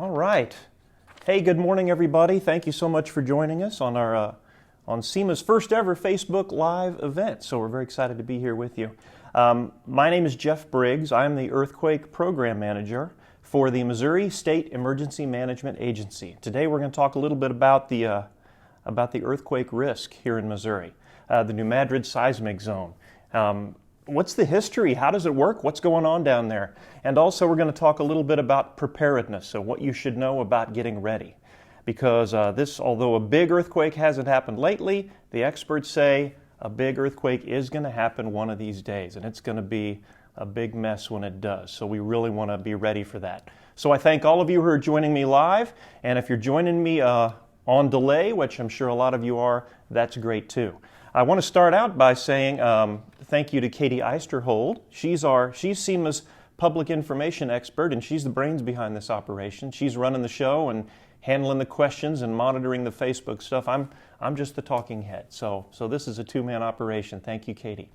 All right. Hey, good morning, everybody. Thank you so much for joining us on our on SEMA's first ever Facebook Live event. So we're very excited to be here with you. My name is Jeff Briggs. I'm the Earthquake Program Manager for the Missouri State Emergency Management Agency. Today we're going to talk a little bit about the earthquake risk here in Missouri, the New Madrid Seismic Zone. What's the history? How does it work? What's going on down there? And also we're going to talk a little bit about preparedness, so what you should know about getting ready. Because although a big earthquake hasn't happened lately, the experts say a big earthquake is going to happen one of these days, and it's going to be a big mess when it does. So we really want to be ready for that. So I thank all of you who are joining me live, and if you're joining me on delay, which I'm sure a lot of you are, that's great too. I want to start out by saying thank you to Katie Eisterhold. She's SEMA's public information expert, and she's the brains behind this operation. She's running the show and handling the questions and monitoring the Facebook stuff. I'm just the talking head. So this is a two-man operation. Thank you, Katie.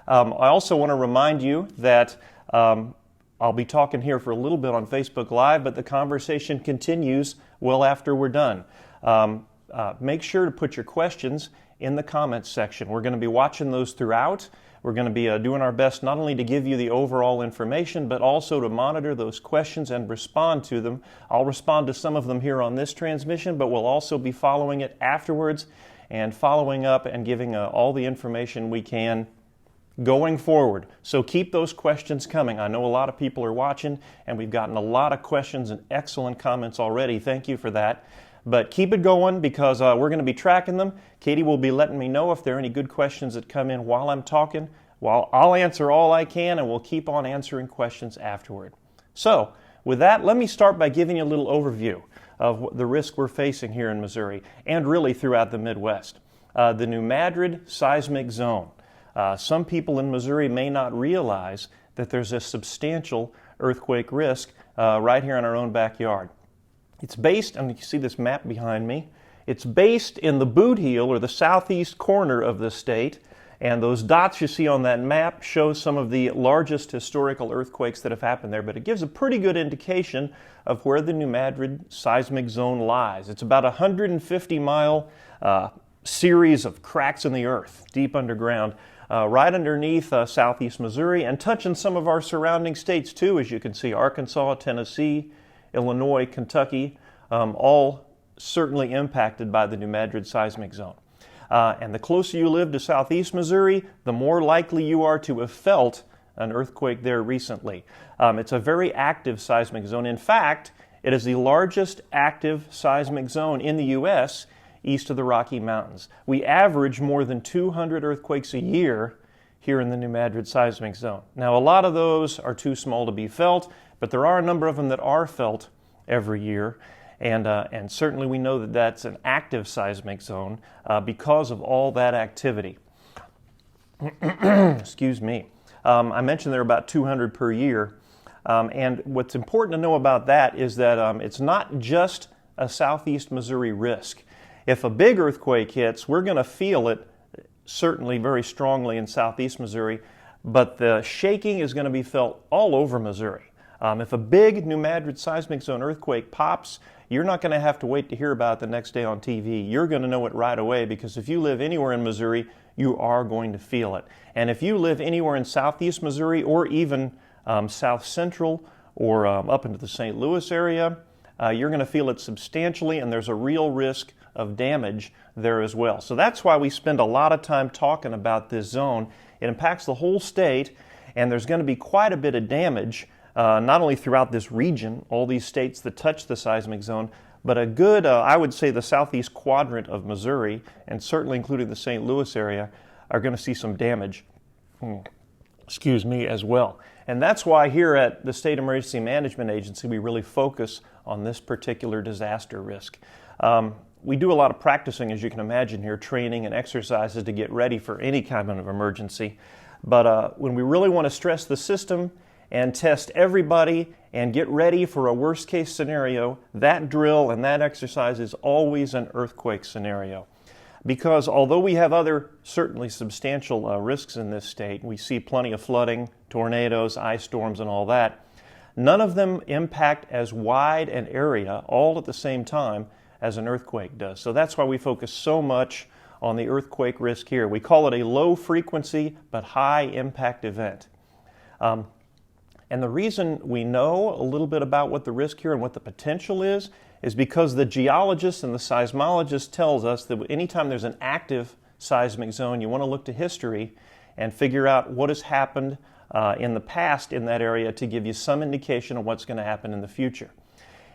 I also want to remind you that I'll be talking here for a little bit on Facebook Live, but the conversation continues well after we're done. Make sure to put your questions in the comments section. We're going to be watching those throughout. We're going to be doing our best not only to give you the overall information, but also to monitor those questions and respond to them. I'll respond to some of them here on this transmission, but we'll also be following it afterwards and following up and giving all the information we can going forward. So keep those questions coming. I know a lot of people are watching, and we've gotten a lot of questions and excellent comments already. Thank you for that. But keep it going because we're going to be tracking them. Katie will be letting me know if there are any good questions that come in while I'm talking. Well, I'll answer all I can, and we'll keep on answering questions afterward. So, with that, let me start by giving you a little overview of the risk we're facing here in Missouri and really throughout the Midwest. The New Madrid Seismic Zone. Some people in Missouri may not realize that there's a substantial earthquake risk right here in our own backyard. It's based, and you see this map behind me, it's based in the boot heel or the southeast corner of the state, and those dots you see on that map show some of the largest historical earthquakes that have happened there, but it gives a pretty good indication of where the New Madrid Seismic Zone lies. It's about a 150-mile series of cracks in the earth, deep underground, right underneath southeast Missouri, and touching some of our surrounding states too, as you can see, Arkansas, Tennessee, Illinois, Kentucky, all certainly impacted by the New Madrid Seismic Zone. And the closer you live to southeast Missouri, the more likely you are to have felt an earthquake there recently. It's a very active seismic zone. In fact, it is the largest active seismic zone in the U.S. east of the Rocky Mountains. We average more than 200 earthquakes a year here in the New Madrid Seismic Zone. Now, a lot of those are too small to be felt, but there are a number of them that are felt every year, and certainly we know that that's an active seismic zone because of all that activity. Excuse me. I mentioned there are about 200 per year, and what's important to know about that is that it's not just a southeast Missouri risk. If a big earthquake hits, we're going to feel it certainly very strongly in southeast Missouri, but the shaking is going to be felt all over Missouri. If a big New Madrid Seismic Zone earthquake pops, you're not going to have to wait to hear about it the next day on TV. You're going to know it right away because if you live anywhere in Missouri, you are going to feel it. And if you live anywhere in southeast Missouri or even south central or up into the St. Louis area, you're going to feel it substantially, and there's a real risk of damage there as well. So that's why we spend a lot of time talking about this zone. It impacts the whole state, and there's going to be quite a bit of damage not only throughout this region, all these states that touch the seismic zone, but a good, I would say the southeast quadrant of Missouri, and certainly including the St. Louis area, are going to see some damage, as well. And that's why here at the State Emergency Management Agency, we really focus on this particular disaster risk. We do a lot of practicing, as you can imagine here, training and exercises to get ready for any kind of emergency. But when we really want to stress the system and test everybody and get ready for a worst case scenario, that drill and that exercise is always an earthquake scenario. Because although we have other certainly substantial risks in this state, we see plenty of flooding, tornadoes, ice storms, and all that, None of them impact as wide an area all at the same time as an earthquake does. So that's why we focus so much on the earthquake risk here. We call it a low frequency but high impact event. And the reason we know a little bit about what the risk here and what the potential is because the geologists and the seismologists tells us that anytime there's an active seismic zone, you want to look to history and figure out what has happened in the past in that area to give you some indication of what's going to happen in the future.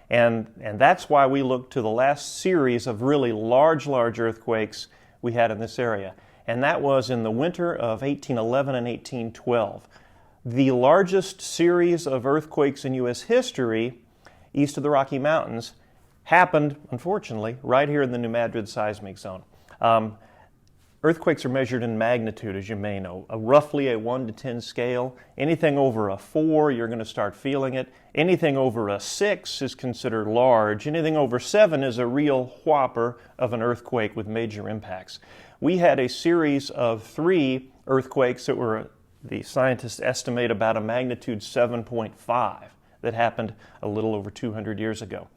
And that's why we look to the last series of really large earthquakes we had in this area. And that was in the winter of 1811 and 1812. The largest series of earthquakes in U.S. history, east of the Rocky Mountains, happened, unfortunately, right here in the New Madrid seismic zone. Earthquakes are measured in magnitude, as you may know, roughly a 1 to 10 scale. Anything over a 4, you're going to start feeling it. Anything over a 6 is considered large. Anything over 7 is a real whopper of an earthquake with major impacts. We had a series of 3 earthquakes that were, the scientists estimate, about a magnitude 7.5 that happened a little over 200 years ago.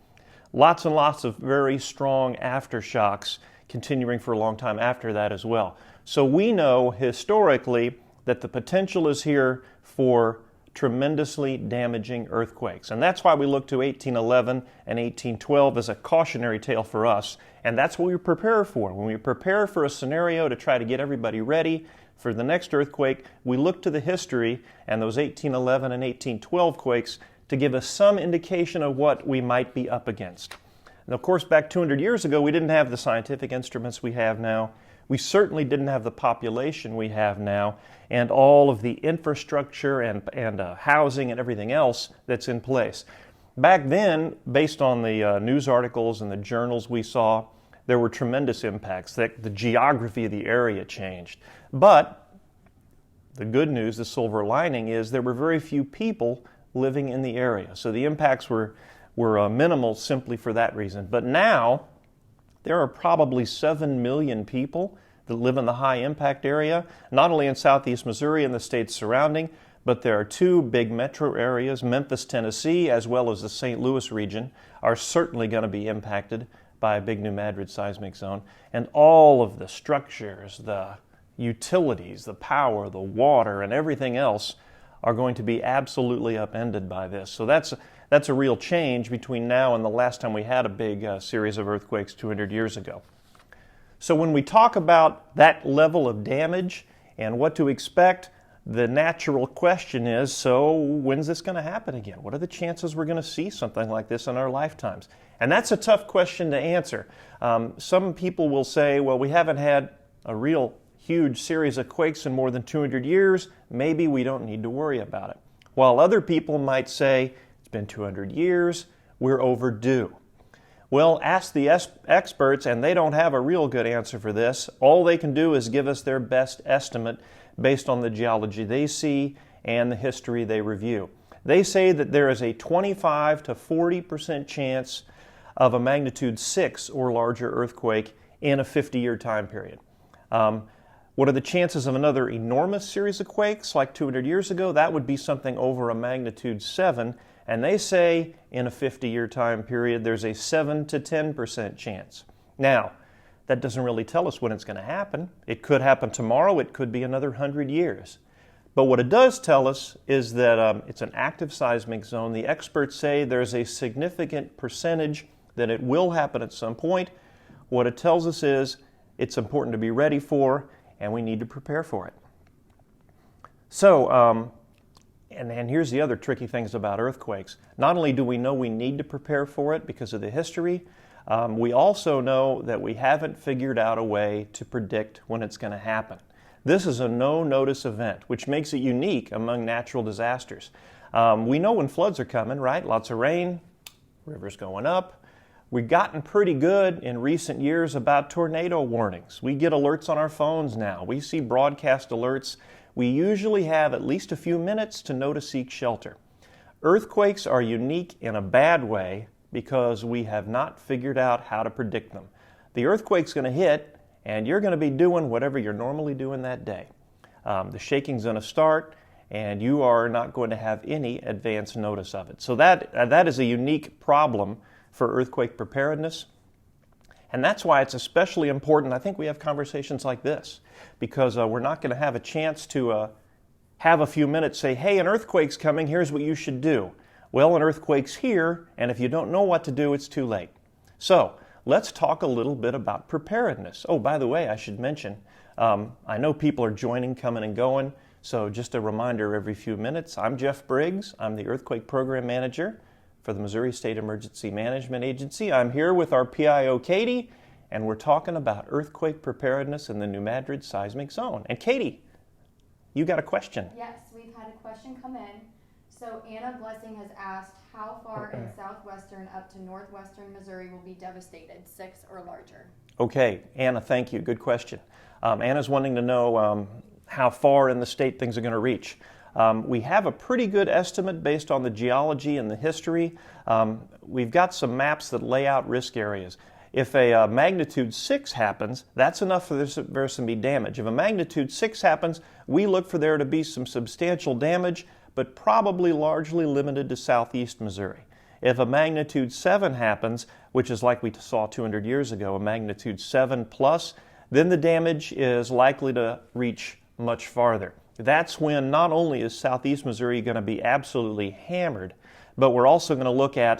Lots and lots of very strong aftershocks continuing for a long time after that as well. So we know historically that the potential is here for tremendously damaging earthquakes. And that's why we look to 1811 and 1812 as a cautionary tale for us. And that's what we prepare for. When we prepare for a scenario to try to get everybody ready for the next earthquake, we look to the history and those 1811 and 1812 quakes to give us some indication of what we might be up against. And of course, back 200 years ago, we didn't have the scientific instruments we have now. We certainly didn't have the population we have now and all of the infrastructure and housing and everything else that's in place. Back then, based on the news articles and the journals we saw, there were tremendous impacts. The geography of the area changed. But the good news, the silver lining, is there were very few people living in the area. So the impacts were minimal simply for that reason. But now, there are probably 7 million people that live in the high impact area, not only in southeast Missouri and the states surrounding, but there are 2 big metro areas, Memphis, Tennessee, as well as the St. Louis region, are certainly going to be impacted by a big New Madrid seismic zone. And all of the structures, the utilities, the power, the water, and everything else are going to be absolutely upended by this. So that's a real change between now and the last time we had a big series of earthquakes 200 years ago. So when we talk about that level of damage and what to expect, the natural question is, so when's this going to happen again? What are the chances we're going to see something like this in our lifetimes? And that's a tough question to answer. Some people will say, well, we haven't had a real huge series of quakes in more than 200 years, maybe we don't need to worry about it. While other people might say, it's been 200 years, we're overdue. Well, ask the experts, and they don't have a real good answer for this. All they can do is give us their best estimate based on the geology they see and the history they review. They say that there is a 25 to 40% chance of a magnitude 6 or larger earthquake in a 50-year time period. What are the chances of another enormous series of quakes like 200 years ago? That would be something over a magnitude 7, and they say in a 50-year time period there's a 7 to 10% chance. Now, that doesn't really tell us when it's going to happen. It could happen tomorrow, it could be another 100 years. But what it does tell us is that it's an active seismic zone. The experts say there's a significant percentage that it will happen at some point. What it tells us is it's important to be ready for, and we need to prepare for it. So, and here's the other tricky things about earthquakes. Not only do we know we need to prepare for it because of the history, we also know that we haven't figured out a way to predict when it's going to happen. This is a no-notice event, which makes it unique among natural disasters. We know when floods are coming, right? Lots of rain, rivers going up. We've gotten pretty good in recent years about tornado warnings. We get alerts on our phones now. We see broadcast alerts. We usually have at least a few minutes to know to seek shelter. Earthquakes are unique in a bad way because we have not figured out how to predict them. The earthquake's going to hit, and you're going to be doing whatever you're normally doing that day. The shaking's going to start, and you are not going to have any advance notice of it. So that is a unique problem for earthquake preparedness. And that's why it's especially important, I think, we have conversations like this, because we're not going to have a chance to have a few minutes say, hey, an earthquake's coming, here's what you should do. Well, an earthquake's here, and if you don't know what to do, it's too late. So let's talk a little bit about preparedness. Oh, by the way, I should mention, I know people are joining, coming and going, so just a reminder every few minutes, I'm Jeff Briggs. I'm the Earthquake Program Manager for the Missouri State Emergency Management Agency. I'm here with our PIO, Katie, and we're talking about earthquake preparedness in the New Madrid seismic zone. And Katie, you got a question. Yes, we've had a question come in. So Anna Blessing has asked, how far in southwestern up to northwestern Missouri will be devastated, 6 or larger? Okay, Anna, thank you. Good question. Anna's wanting to know how far in the state things are going to reach. We have a pretty good estimate based on the geology and the history. We've got some maps that lay out risk areas. If a magnitude 6 happens, that's enough for there to be damage. If a magnitude 6 happens, we look for there to be some substantial damage, but probably largely limited to southeast Missouri. If a magnitude 7 happens, which is like we saw 200 years ago, a magnitude 7 plus, then the damage is likely to reach much farther. That's when not only is southeast Missouri going to be absolutely hammered, but we're also going to look at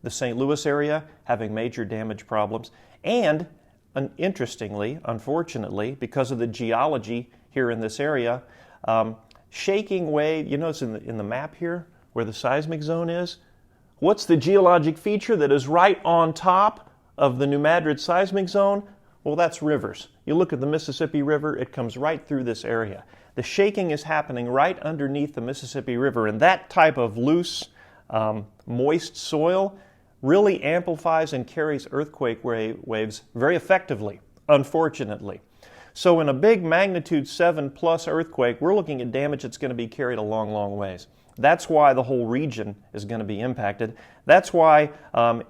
the St. Louis area having major damage problems. And interestingly, unfortunately, because of the geology here in this area, shaking wave, you notice in the map here where the seismic zone is, what's the geologic feature that is right on top of the New Madrid seismic zone? Well, that's rivers. You look at the Mississippi River, it comes right through this area. The shaking is happening right underneath the Mississippi River, and that type of loose, moist soil really amplifies and carries earthquake waves very effectively, unfortunately. So in a big magnitude 7 plus earthquake, we're looking at damage that's going to be carried a long, long ways. That's why the whole region is going to be impacted. That's why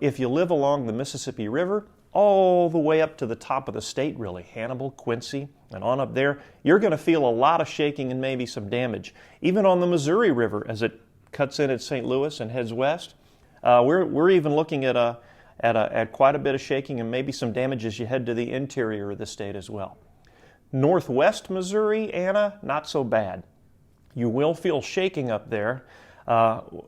if you live along the Mississippi River, all the way up to the top of the state, really, Hannibal, Quincy, and on up there, you're going to feel a lot of shaking and maybe some damage. Even on the Missouri River, as it cuts in at St. Louis and heads west, we're even looking at quite a bit of shaking and maybe some damage as you head to the interior of the state as well. Northwest Missouri, Anna, not so bad. You will feel shaking up there.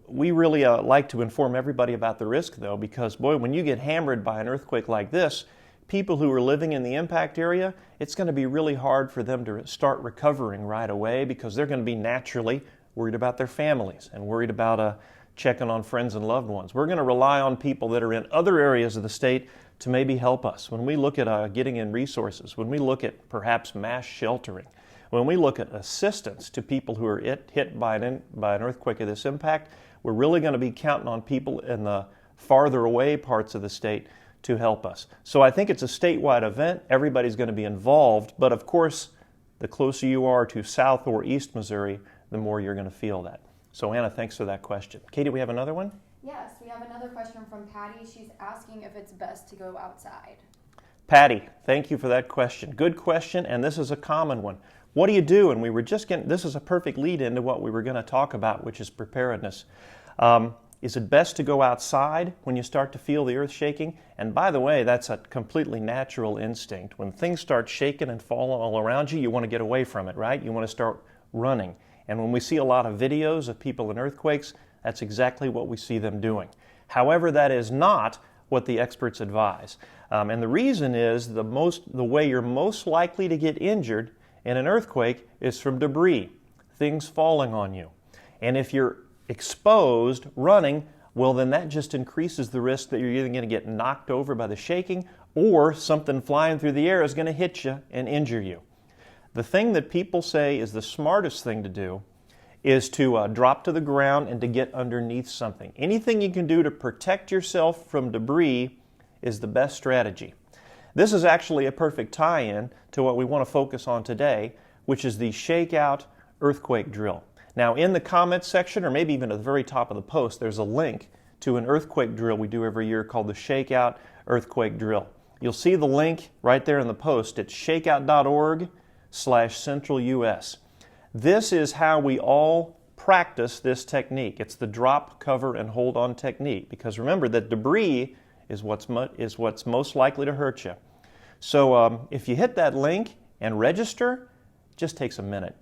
We really like to inform everybody about the risk, though, because, boy, when you get hammered by an earthquake like this, people who are living in the impact area, it's going to be really hard for them to start recovering right away because they're going to be naturally worried about their families and worried about checking on friends and loved ones. We're going to rely on people that are in other areas of the state to maybe help us. When we look at getting in resources, when we look at perhaps mass sheltering, when we look at assistance to people who are hit by an earthquake of this impact, we're really going to be counting on people in the farther away parts of the state to help us. So I think it's a statewide event. Everybody's going to be involved, but of course, the closer you are to South or East Missouri, the more you're going to feel that. So Anna, thanks for that question. Katie, we have another one? Yes, we have another question from Patty. She's asking if it's best to go outside. Patty, thank you for that question. Good question, and this is a common one. What do you do? And we were just getting, this is a perfect lead into what we were going to talk about, which is preparedness. Is it best to go outside when you start to feel the earth shaking? And by the way, that's a completely natural instinct. When things start shaking and falling all around you, you want to get away from it, right? You want to start running. And when we see a lot of videos of people in earthquakes, that's exactly what we see them doing. However, that is not what the experts advise. And the reason is the way you're most likely to get injured in an earthquake is from debris, things falling on you. And if you're exposed running, well, then that just increases the risk that you're either going to get knocked over by the shaking or something flying through the air is going to hit you and injure you. The thing that people say is the smartest thing to do is to drop to the ground and to get underneath something. Anything you can do to protect yourself from debris is the best strategy. This is actually a perfect tie-in to what we want to focus on today, which is the Shakeout earthquake drill. Now, in the comments section, or maybe even at the very top of the post, there's a link to an earthquake drill we do every year called the Shakeout earthquake drill. You'll see the link right there in the post. It's shakeout.org/centralus. This is how we all practice this technique. It's the drop, cover, and hold on technique, because remember that debris is what's most likely to hurt you. So if you hit that link and register, it just takes a minute.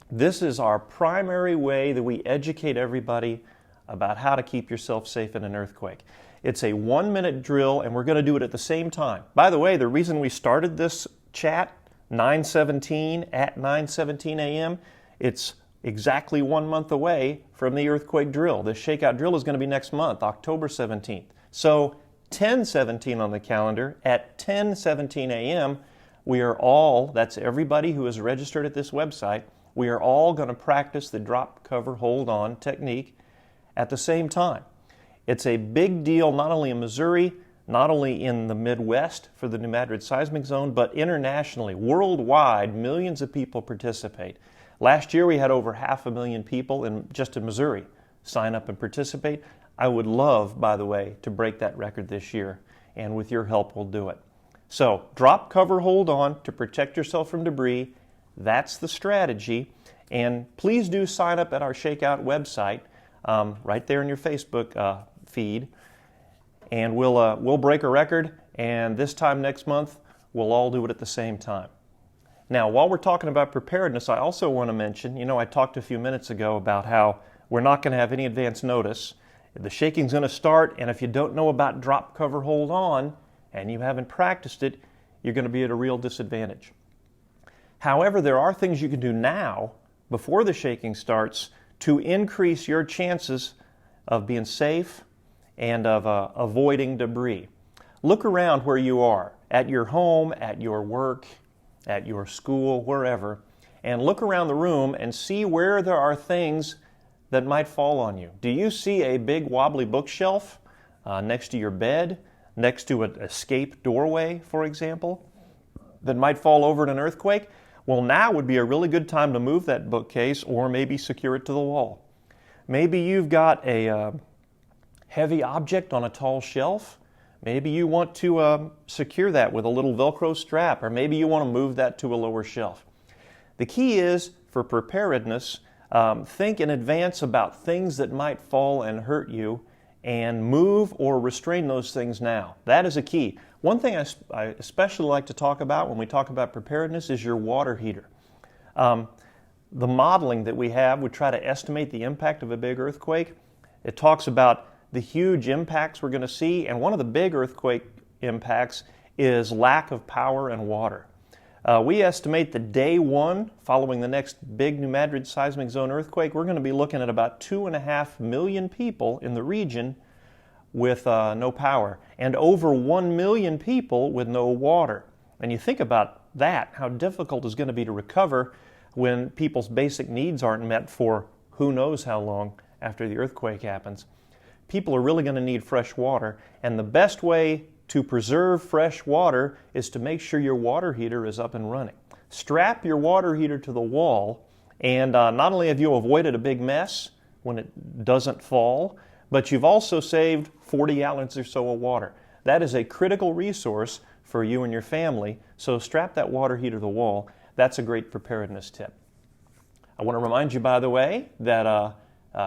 This is our primary way that we educate everybody about how to keep yourself safe in an earthquake. It's a 1-minute drill, and we're going to do it at the same time. By the way, the reason we started this chat 9:17 at 9:17 a.m., it's exactly 1 month away from the earthquake drill. The Shakeout drill is going to be next month, October 17th. So 10:17 on the calendar at 10:17 a.m., we are all, that's everybody who is registered at this website, we are all going to practice the drop, cover, hold on technique at the same time. It's a big deal not only in Missouri, not only in the Midwest for the New Madrid seismic zone, but internationally, worldwide, millions of people participate. Last year we had over 500,000 people just in Missouri sign up and participate. I would love, by the way, to break that record this year, and with your help we'll do it. So drop, cover, hold on to protect yourself from debris. That's the strategy. And please do sign up at our Shakeout website, right there in your Facebook feed. And we'll break a record, and this time next month, we'll all do it at the same time. Now, while we're talking about preparedness, I also want to mention, I talked a few minutes ago about how we're not going to have any advance notice. The shaking's going to start, and if you don't know about drop, cover, hold on, and you haven't practiced it, you're going to be at a real disadvantage. However, there are things you can do now, before the shaking starts, to increase your chances of being safe and of avoiding debris. Look around where you are, at your home, at your work, at your school, wherever, and look around the room and see where there are things that might fall on you. Do you see a big wobbly bookshelf next to your bed, next to an escape doorway, for example, that might fall over in an earthquake? Well, now would be a really good time to move that bookcase or maybe secure it to the wall. Maybe you've got a heavy object on a tall shelf. Maybe you want to secure that with a little Velcro strap, or maybe you want to move that to a lower shelf. The key is, for preparedness, think in advance about things that might fall and hurt you, and move or restrain those things now. That is a key. One thing I especially like to talk about when we talk about preparedness is your water heater. The modeling that we have would try to estimate the impact of a big earthquake. It talks about the huge impacts we're going to see, and one of the big earthquake impacts is lack of power and water. We estimate that day one, following the next big New Madrid seismic zone earthquake, we're going to be looking at about 2.5 million people in the region with no power, and over 1 million people with no water. And you think about that, how difficult it's going to be to recover when people's basic needs aren't met for who knows how long after the earthquake happens. People are really going to need fresh water, and the best way to preserve fresh water is to make sure your water heater is up and running. Strap your water heater to the wall, and not only have you avoided a big mess when it doesn't fall, but you've also saved 40 gallons or so of water. That is a critical resource for you and your family, so strap that water heater to the wall. That's a great preparedness tip. I want to remind you, by the way, that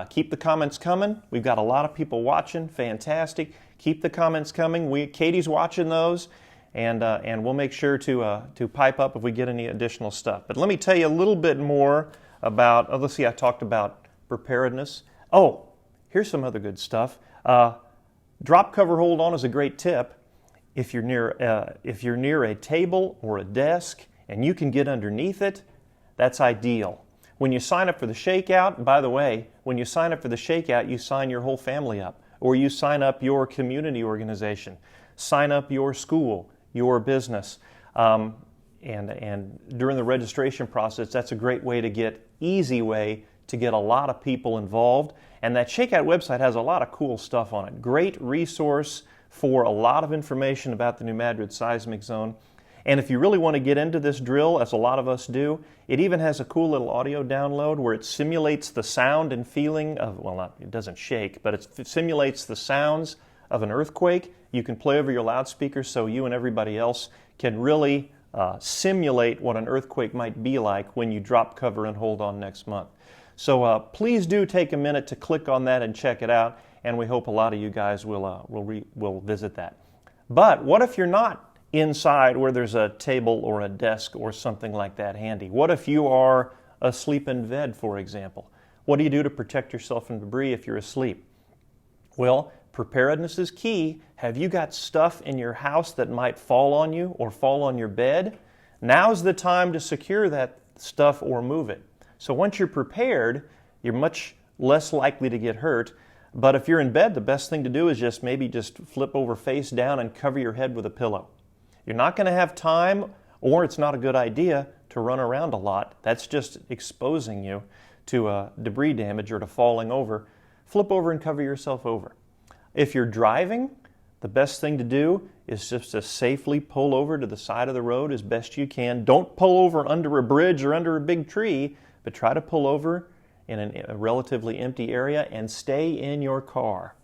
keep the comments coming. We've got a lot of people watching. Fantastic. Keep the comments coming. Katie's watching those, and we'll make sure to pipe up if we get any additional stuff. But let me tell you a little bit more about, let's see, I talked about preparedness. Oh, here's some other good stuff. Drop, cover, hold on is a great tip. If you're near a table or a desk and you can get underneath it, that's ideal. When you sign up for the Shakeout, by the way, when you sign up for the Shakeout, you sign your whole family up, or you sign up your community organization, sign up your school, your business, and during the registration process, that's a great way to get, easy way to get a lot of people involved. And that Shakeout website has a lot of cool stuff on it. Great resource for a lot of information about the New Madrid seismic zone. And if you really want to get into this drill, as a lot of us do, it even has a cool little audio download where it simulates the sound and feeling of, it doesn't shake, but it simulates the sounds of an earthquake. You can play over your loudspeakers so you and everybody else can really simulate what an earthquake might be like when you drop, cover, and hold on next month. So please do take a minute to click on that and check it out, and we hope a lot of you guys will visit that. But what if you're not inside where there's a table or a desk or something like that handy? What if you are asleep in bed, for example? What do you do to protect yourself from debris if you're asleep? Well, preparedness is key. Have you got stuff in your house that might fall on you or fall on your bed? Now's the time to secure that stuff or move it. So once you're prepared, you're much less likely to get hurt. But if you're in bed, the best thing to do is just flip over face down and cover your head with a pillow. You're not going to have time, or it's not a good idea, to run around a lot. That's just exposing you to debris damage or to falling over. Flip over and cover yourself over. If you're driving, the best thing to do is just to safely pull over to the side of the road as best you can. Don't pull over under a bridge or under a big tree, but try to pull over in a relatively empty area and stay in your car.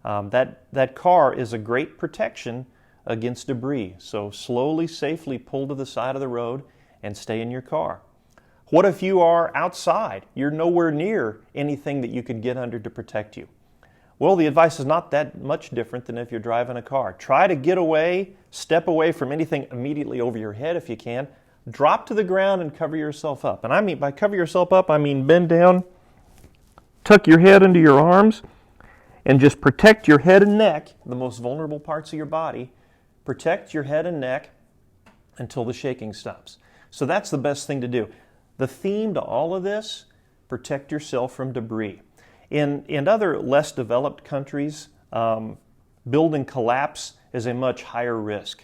That car is a great protection against debris. So slowly, safely pull to the side of the road and stay in your car. What if you are outside? You're nowhere near anything that you could get under to protect you. Well, the advice is not that much different than if you're driving a car. Try to get away, step away from anything immediately over your head if you can. Drop to the ground and cover yourself up. And by cover yourself up, I mean bend down, tuck your head into your arms, and just protect your head and neck, the most vulnerable parts of your body. Protect your head and neck until the shaking stops. So that's the best thing to do. The theme to all of this, protect yourself from debris. In other less developed countries, building collapse is a much higher risk.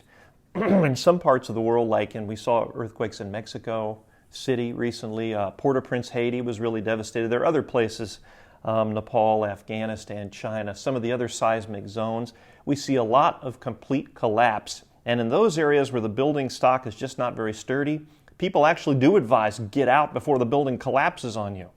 In some parts of the world, we saw earthquakes in Mexico City recently, Port-au-Prince, Haiti was really devastated. There are other places, Nepal, Afghanistan, China, some of the other seismic zones. We see a lot of complete collapse. And in those areas where the building stock is just not very sturdy, people actually do advise get out before the building collapses on you.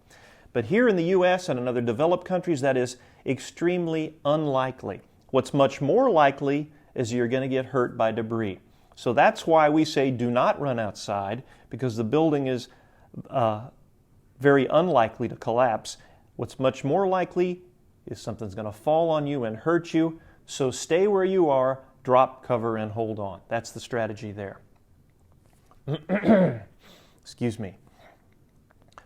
But here in the U.S. and in other developed countries, that is extremely unlikely. What's much more likely is you're going to get hurt by debris. So that's why we say do not run outside, because the building is very unlikely to collapse. What's much more likely is something's going to fall on you and hurt you. So stay where you are, drop, cover, and hold on. That's the strategy there. Excuse me.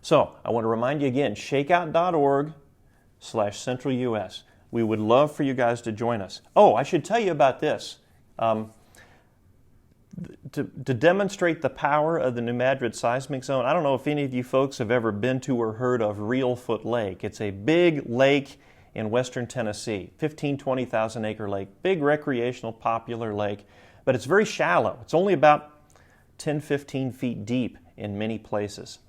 So I want to remind you again, shakeout.org/CentralUS. We would love for you guys to join us. Oh, I should tell you about this. To demonstrate the power of the New Madrid seismic zone, I don't know if any of you folks have ever been to or heard of Reelfoot Lake. It's a big lake in western Tennessee, 20,000 acre lake, big recreational popular lake, but it's very shallow. It's only about 10, 15 feet deep in many places.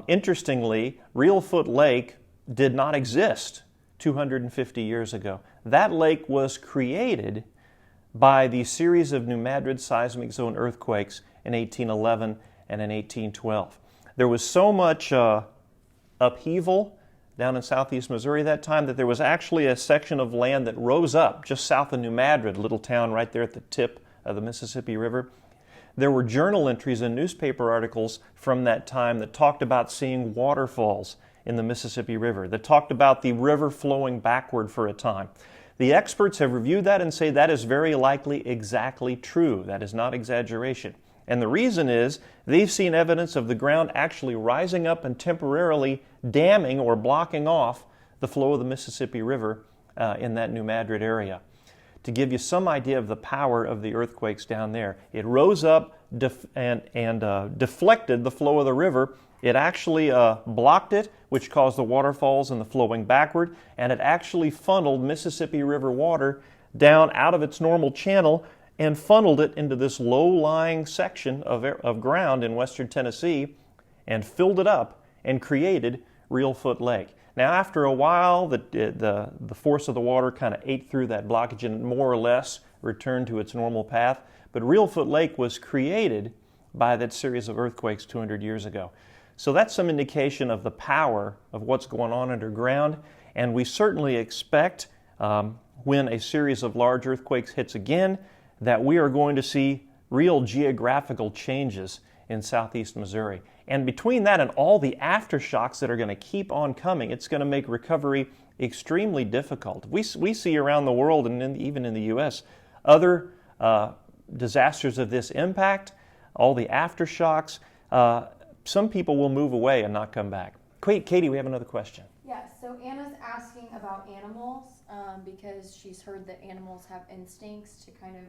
Interestingly, Reelfoot Lake did not exist 250 years ago. That lake was created by the series of New Madrid seismic zone earthquakes in 1811 and in 1812. There was so much upheaval down in southeast Missouri that time that there was actually a section of land that rose up just south of New Madrid, a little town right there at the tip of the Mississippi River. There were journal entries and newspaper articles from that time that talked about seeing waterfalls in the Mississippi River, that talked about the river flowing backward for a time. The experts have reviewed that and say that is very likely exactly true. That is not exaggeration. And the reason is they've seen evidence of the ground actually rising up and temporarily damming or blocking off the flow of the Mississippi River in that New Madrid area. To give you some idea of the power of the earthquakes down there, it rose up and deflected the flow of the river. It actually blocked it, which caused the waterfalls and the flowing backward, and it actually funneled Mississippi River water down out of its normal channel and funneled it into this low-lying section of ground in western Tennessee and filled it up and created Reelfoot Lake. Now, after a while, the force of the water kind of ate through that blockage and more or less returned to its normal path. But Reelfoot Lake was created by that series of earthquakes 200 years ago. So that's some indication of the power of what's going on underground. And we certainly expect when a series of large earthquakes hits again that we are going to see real geographical changes in southeast Missouri. And between that and all the aftershocks that are going to keep on coming, it's going to make recovery extremely difficult. We see around the world, and even in the U.S., other disasters of this impact, all the aftershocks. Some people will move away and not come back. Katie, we have another question. Yes, so Anna's asking about animals because she's heard that animals have instincts to kind of,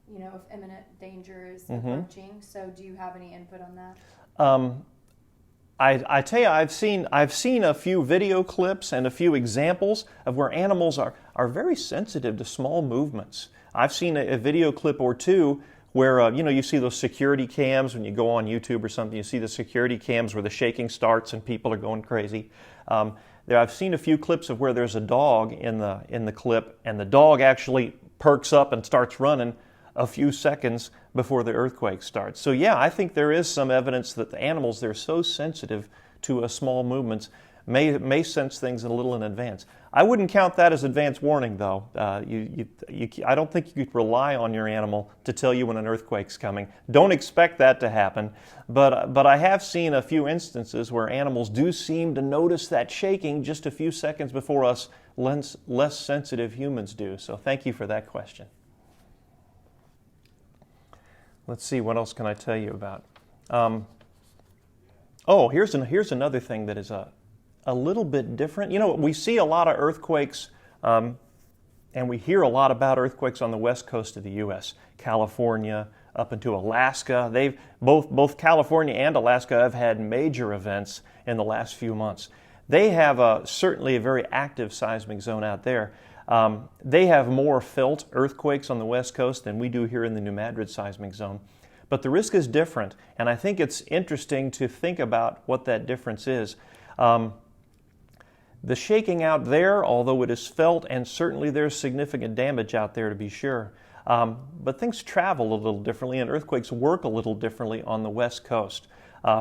if imminent danger is approaching. So do you have any input on that? I tell you, I've seen a few video clips and a few examples of where animals are very sensitive to small movements. I've seen a video clip or two where you see those security cams when you go on YouTube or something. You see the security cams where the shaking starts and people are going crazy. I've seen a few clips of where there's a dog in the clip, and the dog actually perks up and starts running a few seconds before the earthquake starts. So yeah, I think there is some evidence that the animals, they're so sensitive to small movements, may sense things a little in advance. I wouldn't count that as advance warning, though. I don't think you could rely on your animal to tell you when an earthquake's coming. Don't expect that to happen. But I have seen a few instances where animals do seem to notice that shaking just a few seconds before us less sensitive humans do. So thank you for that question. Let's see, what else can I tell you about? Here's another thing that is a little bit different. We see a lot of earthquakes, and we hear a lot about earthquakes on the west coast of the U.S., California, up into Alaska. Both California and Alaska have had major events in the last few months. They have certainly a very active seismic zone out there. They have more felt earthquakes on the west coast than we do here in the New Madrid seismic zone. But the risk is different, and I think it's interesting to think about what that difference is. The shaking out there, although it is felt, and certainly there's significant damage out there to be sure, but things travel a little differently and earthquakes work a little differently on the west coast.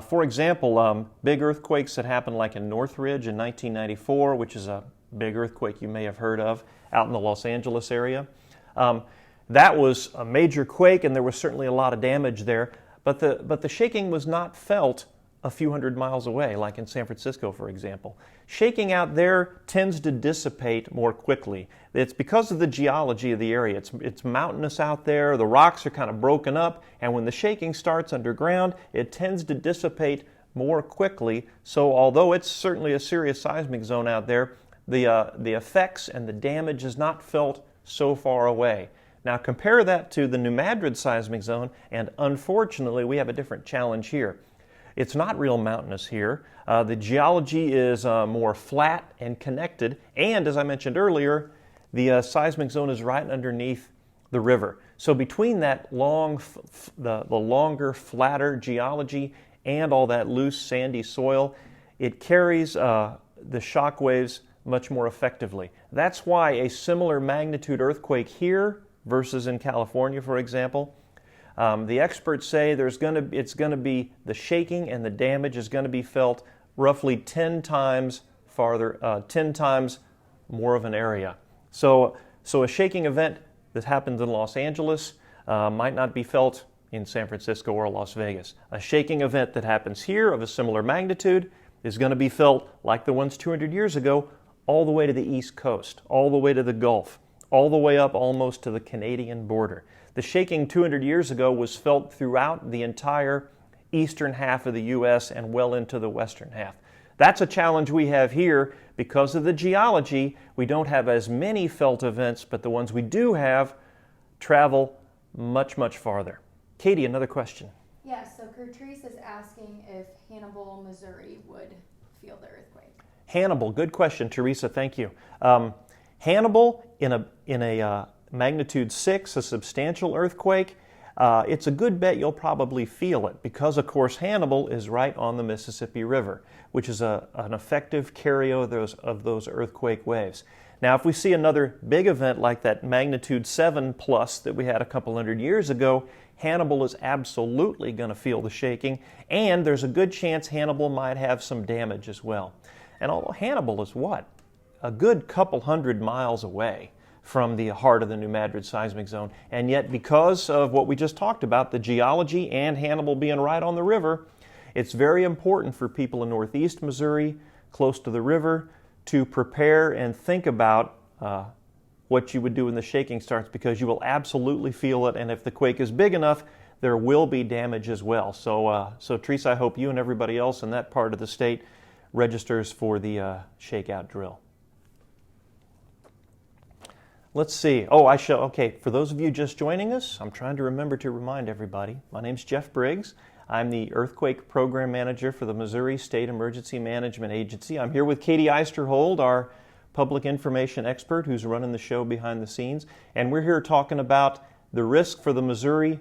For example, big earthquakes that happened like in Northridge in 1994, which is a big earthquake you may have heard of out in the Los Angeles area. That was a major quake, and there was certainly a lot of damage there, but the shaking was not felt a few hundred miles away, like in San Francisco, for example. Shaking out there tends to dissipate more quickly. It's because of the geology of the area. It's mountainous out there, the rocks are kind of broken up, and when the shaking starts underground, it tends to dissipate more quickly. So although it's certainly a serious seismic zone out there, the effects and the damage is not felt so far away. Now compare that to the New Madrid seismic zone, and unfortunately we have a different challenge here. It's not real mountainous here. The geology is more flat and connected, and as I mentioned earlier, the seismic zone is right underneath the river. So between that the longer, flatter geology and all that loose, sandy soil, it carries the shock waves much more effectively. That's why a similar magnitude earthquake here versus in California, for example, the experts say it's going to be the shaking and the damage is going to be felt roughly 10 times farther, 10 times more of an area. So a shaking event that happens in Los Angeles might not be felt in San Francisco or Las Vegas. A shaking event that happens here of a similar magnitude is going to be felt like the ones 200 years ago all the way to the East Coast, all the way to the Gulf, all the way up almost to the Canadian border. The shaking 200 years ago was felt throughout the entire eastern half of the U.S. and well into the western half. That's a challenge we have here because of the geology. We don't have as many felt events, but the ones we do have travel much, much farther. Katie, another question. Yes, so Kertrice is asking if Hannibal, Missouri would feel the earthquake. Hannibal, good question, Teresa, thank you. Hannibal, in a magnitude 6, a substantial earthquake, it's a good bet you'll probably feel it because, of course, Hannibal is right on the Mississippi River, which is an effective carrier of those earthquake waves. Now, if we see another big event like that magnitude 7 plus that we had a couple hundred years ago, Hannibal is absolutely going to feel the shaking, and there's a good chance Hannibal might have some damage as well. And although Hannibal is what? A good couple hundred miles away from the heart of the New Madrid seismic zone. And yet, because of what we just talked about, the geology and Hannibal being right on the river, it's very important for people in northeast Missouri, close to the river, to prepare and think about what you would do when the shaking starts, because you will absolutely feel it, and if the quake is big enough, there will be damage as well. So Teresa, I hope you and everybody else in that part of the state registers for the shakeout drill. Let's see. Okay, for those of you just joining us, I'm trying to remember to remind everybody. My name's Jeff Briggs. I'm the Earthquake Program Manager for the Missouri State Emergency Management Agency. I'm here with Katie Eisterhold, our public information expert who's running the show behind the scenes. And we're here talking about the risk for the Missouri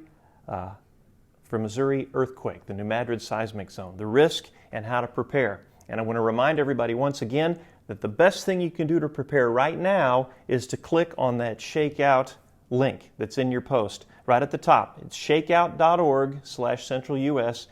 earthquake, the New Madrid seismic zone, the risk and how to prepare. And I want to remind everybody once again that the best thing you can do to prepare right now is to click on that Shakeout link that's in your post right at the top. It's shakeout.org/centralus.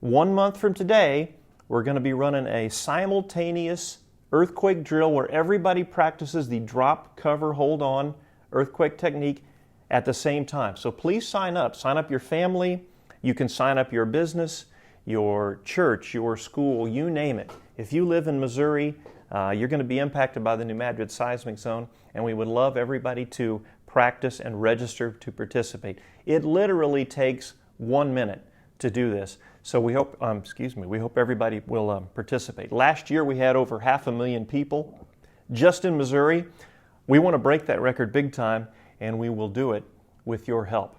1 month from today, we're going to be running a simultaneous earthquake drill where everybody practices the drop, cover, hold on earthquake technique at the same time. So please sign up. Sign up your family. You can sign up your business, your church, your school, you name it. If you live in Missouri, you're going to be impacted by the New Madrid seismic zone, and we would love everybody to practice and register to participate. It literally takes 1 minute to do this. So we hope everybody will participate. Last year we had over 500,000 people just in Missouri. We want to break that record big time, and we will do it with your help.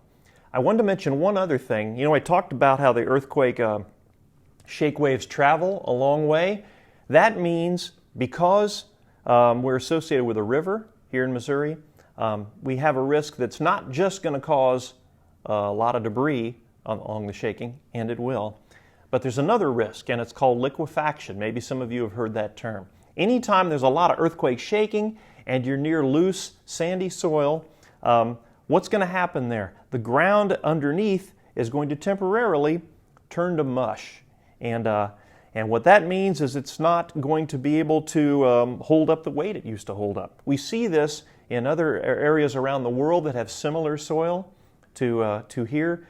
I wanted to mention one other thing. I talked about how the earthquake shake waves travel a long way. That means because we're associated with a river here in Missouri, we have a risk that's not just going to cause a lot of debris along the shaking, and it will, but there's another risk, and it's called liquefaction. Maybe some of you have heard that term. Anytime there's a lot of earthquake shaking and you're near loose, sandy soil, what's going to happen there? The ground underneath is going to temporarily turn to mush. And what that means is it's not going to be able to hold up the weight it used to hold up. We see this in other areas around the world that have similar soil to here.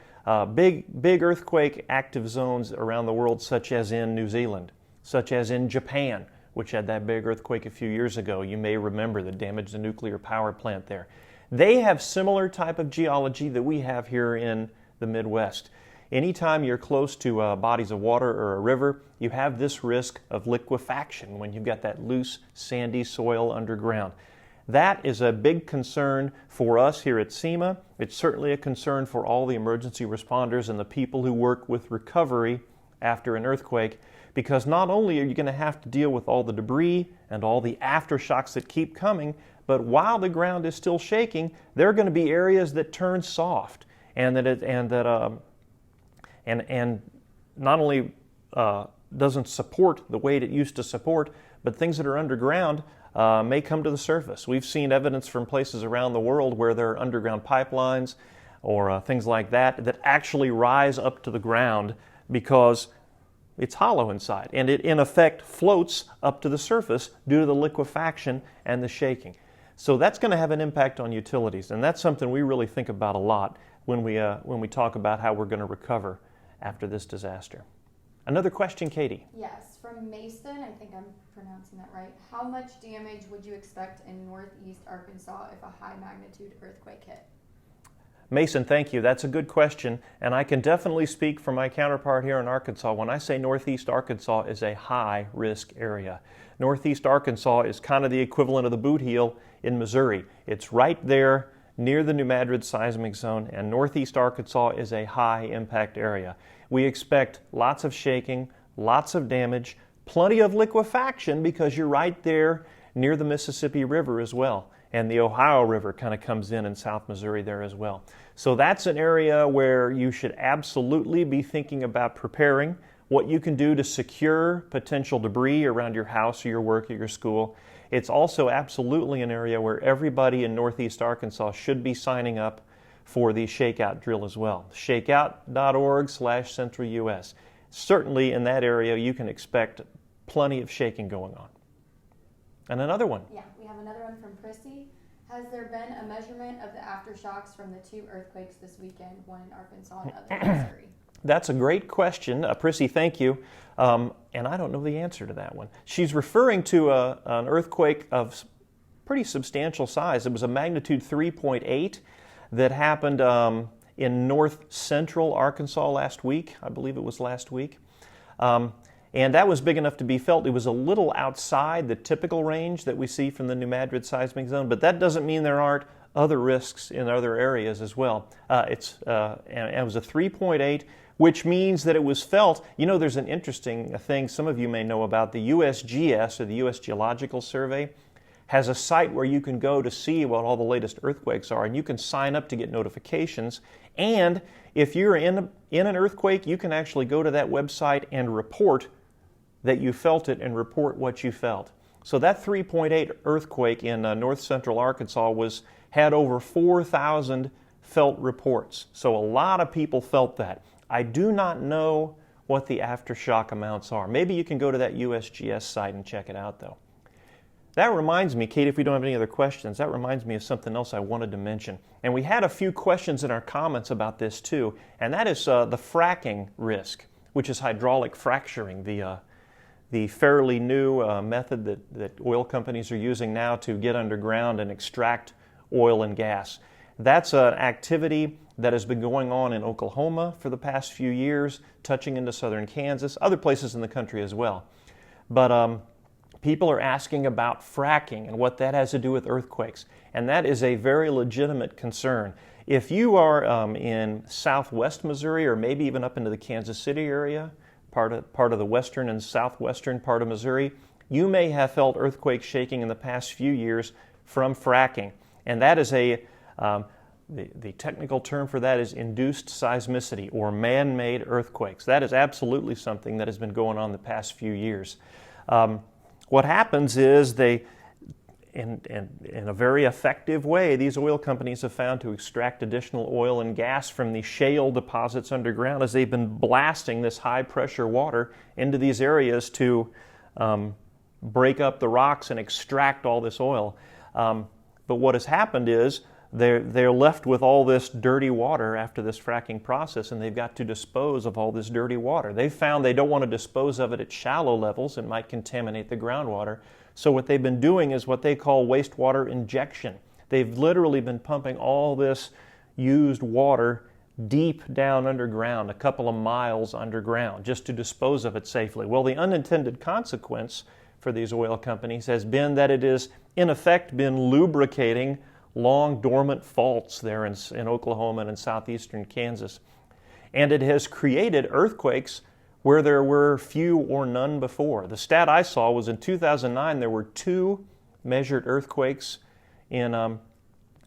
Big earthquake active zones around the world, such as in New Zealand, such as in Japan, which had that big earthquake a few years ago. You may remember that damaged the nuclear power plant there. They have similar type of geology that we have here in the Midwest. Anytime you're close to bodies of water or a river, you have this risk of liquefaction when you've got that loose, sandy soil underground. That is a big concern for us here at SEMA. It's certainly a concern for all the emergency responders and the people who work with recovery after an earthquake, because not only are you going to have to deal with all the debris and all the aftershocks that keep coming, but while the ground is still shaking, there are going to be areas that turn soft, and not only doesn't support the weight it used to support, but things that are underground may come to the surface. We've seen evidence from places around the world where there are underground pipelines or things like that actually rise up to the ground because it's hollow inside, and it in effect floats up to the surface due to the liquefaction and the shaking. So that's going to have an impact on utilities, and that's something we really think about a lot when we talk about how we're going to recover after this disaster. Another question, Katie. Yes, from Mason, I think I'm pronouncing that right. How much damage would you expect in northeast Arkansas if a high magnitude earthquake hit? Mason, thank you. That's a good question, and I can definitely speak for my counterpart here in Arkansas. When I say northeast Arkansas is a high-risk area. Northeast Arkansas is kind of the equivalent of the boot heel in Missouri. It's right there near the New Madrid seismic zone, and northeast Arkansas is a high-impact area. We expect lots of shaking, lots of damage, plenty of liquefaction because you're right there near the Mississippi River as well. And the Ohio River kind of comes in South Missouri there as well. So that's an area where you should absolutely be thinking about preparing, what you can do to secure potential debris around your house or your work or your school. It's also absolutely an area where everybody in northeast Arkansas should be signing up for the Shakeout drill as well. Shakeout.org/centralus. Certainly in that area you can expect plenty of shaking going on. And another one. Yeah, we have another one from Prissy. Has there been a measurement of the aftershocks from the 2 earthquakes this weekend, one in Arkansas and other in Missouri? That's a great question. Prissy, thank you. And I don't know the answer to that one. She's referring to an earthquake of pretty substantial size. It was a magnitude 3.8 that happened in north central Arkansas last week. I believe it was last week. And that was big enough to be felt. It was a little outside the typical range that we see from the New Madrid seismic zone, but that doesn't mean there aren't other risks in other areas as well. And it was a 3.8, which means that it was felt. You know, there's an interesting thing some of you may know about. The USGS, or the U.S. Geological Survey, has a site where you can go to see what all the latest earthquakes are, and you can sign up to get notifications. And if you're in an earthquake, you can actually go to that website and report that you felt it and report what you felt. So that 3.8 earthquake in north central Arkansas had over 4,000 felt reports. So a lot of people felt that. I do not know what the aftershock amounts are. Maybe you can go to that USGS site and check it out, though. That reminds me, Kate, if we don't have any other questions, that reminds me of something else I wanted to mention. And we had a few questions in our comments about this too, and that is the fracking risk, which is hydraulic fracturing, the fairly new method that oil companies are using now to get underground and extract oil and gas. That's an activity that has been going on in Oklahoma for the past few years, touching into southern Kansas, other places in the country as well. But people are asking about fracking and what that has to do with earthquakes, and that is a very legitimate concern. If you are in southwest Missouri, or maybe even up into the Kansas City area, part of the western and southwestern part of Missouri, you may have felt earthquake shaking in the past few years from fracking. And that is the technical term for that is induced seismicity, or man-made earthquakes. That is absolutely something that has been going on the past few years. What happens is in a very effective way, these oil companies have found to extract additional oil and gas from the shale deposits underground as they've been blasting this high-pressure water into these areas to break up the rocks and extract all this oil. But what has happened is they're left with all this dirty water after this fracking process, and they've got to dispose of all this dirty water. They've found they don't want to dispose of it at shallow levels. It might contaminate the groundwater. So what they've been doing is what they call wastewater injection. They've literally been pumping all this used water deep down underground, a couple of miles underground, just to dispose of it safely. Well, the unintended consequence for these oil companies has been that it has, in effect, been lubricating long dormant faults there in Oklahoma and in southeastern Kansas. And it has created earthquakes where there were few or none before. The stat I saw was in 2009 there were 2 measured earthquakes in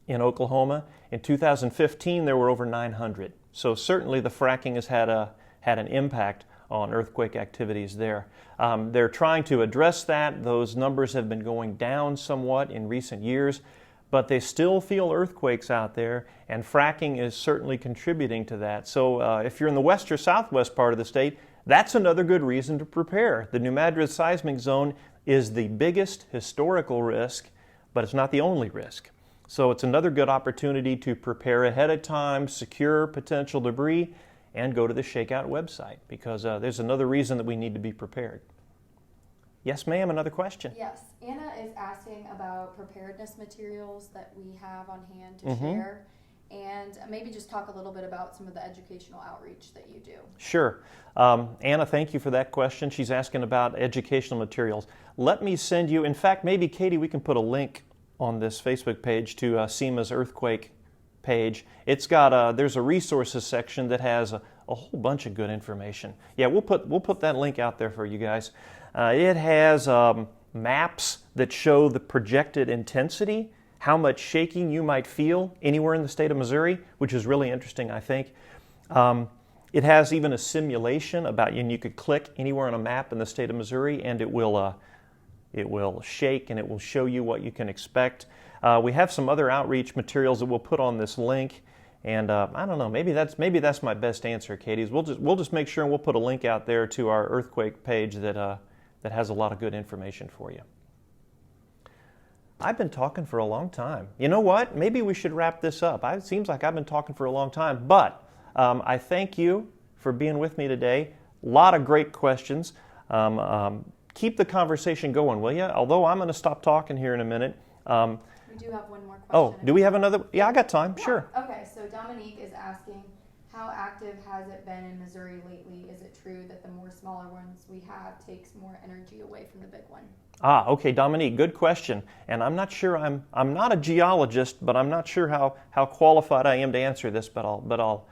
Oklahoma. In 2015 there were over 900. So certainly the fracking has had an impact on earthquake activities there. They're trying to address that. Those numbers have been going down somewhat in recent years, but they still feel earthquakes out there, and fracking is certainly contributing to that. So if you're in the west or southwest part of the state, that's another good reason to prepare. The New Madrid seismic zone is the biggest historical risk, but it's not the only risk. So it's another good opportunity to prepare ahead of time, secure potential debris, and go to the Shakeout website, because there's another reason that we need to be prepared. Yes, ma'am, another question? Yes, Anna is asking about preparedness materials that we have on hand to share, and maybe just talk a little bit about some of the educational outreach that you do. Sure. Anna, thank you for that question. She's asking about educational materials. Let me send you, in fact, maybe Katie, we can put a link on this Facebook page to SEMA's earthquake page. It's got there's a resources section that has a whole bunch of good information. Yeah, we'll put that link out there for you guys. It has maps that show the projected intensity, how much shaking you might feel anywhere in the state of Missouri, which is really interesting, I think. It has even a simulation about, and you could click anywhere on a map in the state of Missouri, and it will shake and it will show you what you can expect. We have some other outreach materials that we'll put on this link, and I don't know, maybe that's my best answer, Katie. We'll just make sure and we'll put a link out there to our earthquake page that has a lot of good information for you. I've been talking for a long time. You know what? Maybe we should wrap this up. It seems like I've been talking for a long time, but I thank you for being with me today. A lot of great questions. Keep the conversation going, will you? Although I'm going to stop talking here in a minute. We do have one more question. Oh, do we have another? Yeah, I got time. Yeah. Sure. Okay, so Dominique is asking, how active has it been in Missouri lately? Is it true that the more smaller ones we have takes more energy away from the big one? Okay, Dominique, good question. And I'm not sure, I'm not a geologist, but I'm not sure how qualified I am to answer this, but I'll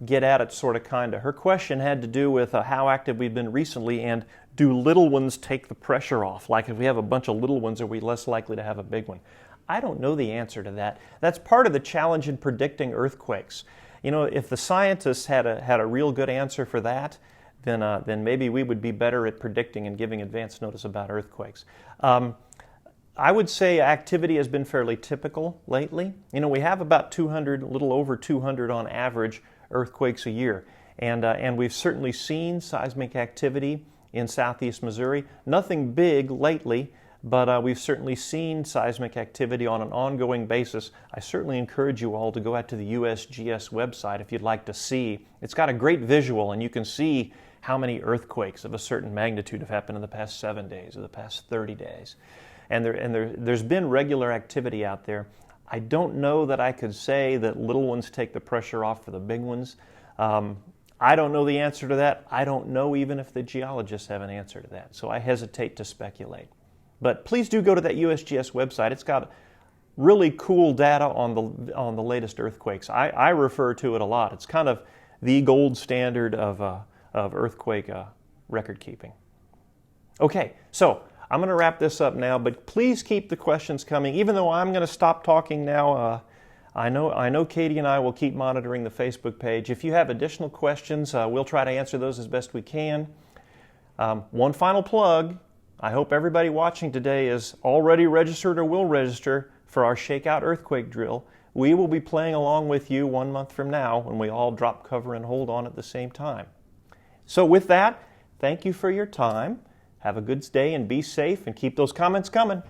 get at it sort of kind of. Her question had to do with how active we've been recently, and do little ones take the pressure off? Like if we have a bunch of little ones, are we less likely to have a big one? I don't know the answer to that. That's part of the challenge in predicting earthquakes. You know, if the scientists had a real good answer for that, then maybe we would be better at predicting and giving advance notice about earthquakes. I would say activity has been fairly typical lately. You know, we have about 200, a little over 200 on average earthquakes a year. And we've certainly seen seismic activity in southeast Missouri. Nothing big lately, but we've certainly seen seismic activity on an ongoing basis. I certainly encourage you all to go out to the USGS website if you'd like to see. It's got a great visual, and you can see how many earthquakes of a certain magnitude have happened in the past 7 days or the past 30 days. And there's been regular activity out there. I don't know that I could say that little ones take the pressure off for the big ones. I don't know the answer to that. I don't know even if the geologists have an answer to that. So I hesitate to speculate. But please do go to that USGS website. It's got really cool data on the latest earthquakes. I refer to it a lot. It's kind of the gold standard of earthquake record keeping. Okay, so I'm going to wrap this up now, but please keep the questions coming. Even though I'm going to stop talking now, I know Katie and I will keep monitoring the Facebook page. If you have additional questions, we'll try to answer those as best we can. One final plug. I hope everybody watching today is already registered or will register for our Shakeout earthquake drill. We will be playing along with you 1 month from now when we all drop cover and hold on at the same time. So with that, thank you for your time. Have a good day and be safe, and keep those comments coming.